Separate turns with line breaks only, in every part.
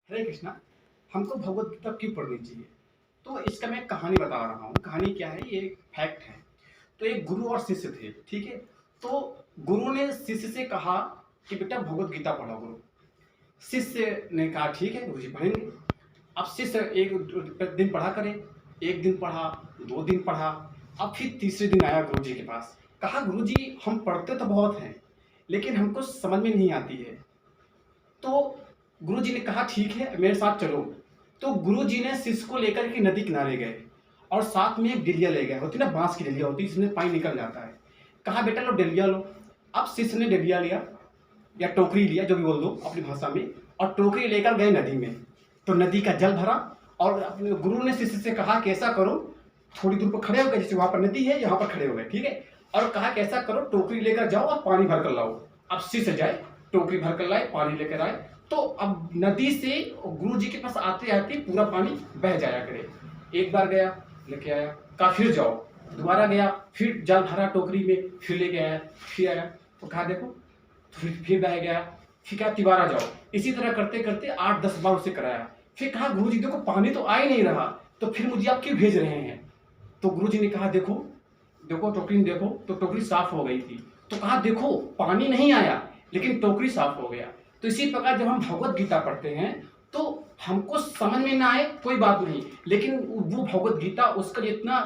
हरे कृष्णा। हमको भगवत गीता क्यों पढ़नी चाहिए? तो इसका मैं कहानी बता रहा हूँ। कहानी क्या है, ये एक फैक्ट है। तो एक गुरु और शिष्य थे, ठीक है। तो गुरु ने शिष्य से कहा कि बेटा भगवत गीता पढ़ो गुरु। शिष्य ने कहा ठीक है गुरु जी पढ़ेंगे। अब शिष्य एक दिन पढ़ा करे, एक दिन पढ़ा, 2 दिन पढ़ा। अब फिर तीसरे दिन आया गुरु जी के पास, कहा गुरु जी हम पढ़ते तो बहुत हैं लेकिन हमको समझ में नहीं आती है। तो गुरुजी ने कहा ठीक है मेरे साथ चलो। तो गुरुजी ने शिष्य को लेकर के नदी किनारे गए और साथ में एक डलिया ले गए, होती ना बांस की डलिया होती है जिसमें पानी निकल जाता है। कहा बेटा लो डलिया लो। अब शिष्य ने डलिया लिया या टोकरी लिया, जो भी बोल दो अपनी भाषा में, और टोकरी लेकर गए नदी में। तो नदी का जल भरा और अपने गुरु ने शिष्य से कहा कि ऐसा करो, थोड़ी दूर पर खड़े हो गए, जैसे वहां पर नदी है यहाँ पर खड़े हो गए, ठीक है। और कहा कि ऐसा करो टोकरी लेकर जाओ और पानी भर कर लाओ। अब शिष्य जाए, टोकरी भर कर लाए, पानी लेकर आए। तो अब नदी से गुरु जी के पास आते आते पूरा पानी बह जाया करे। एक बार गया लेके आया, कहा फिर जाओ, दोबारा गया, फिर जल भरा टोकरी में, फिर लेके आया, फिर आया। तो कहा देखो, तो फिर बह गया, फिर कहा तिबारा जाओ। इसी तरह करते करते 8-10 बार उसे कराया। फिर कहा गुरु जी देखो पानी तो आ ही नहीं रहा, तो फिर मुझे आप क्यों भेज रहे हैं? तो गुरु जी ने कहा देखो देखो टोकरी में देखो, तो टोकरी साफ हो गई थी। तो कहा देखो पानी नहीं आया लेकिन टोकरी साफ हो गया। तो इसी प्रकार जब हम भगवत गीता पढ़ते हैं तो हमको समझ में ना आए कोई बात नहीं, लेकिन वो भगवत गीता उसका इतना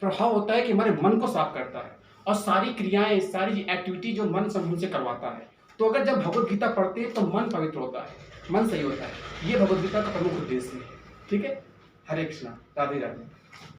प्रभाव होता है कि हमारे मन को साफ करता है और सारी क्रियाएं, सारी एक्टिविटी जो मन समूह से करवाता है। तो अगर जब भगवत गीता पढ़ते हैं तो मन पवित्र होता है, मन सही होता है। ये भगवत गीता का प्रमुख उद्देश्य है, ठीक है। हरे कृष्णा, राधे राधे।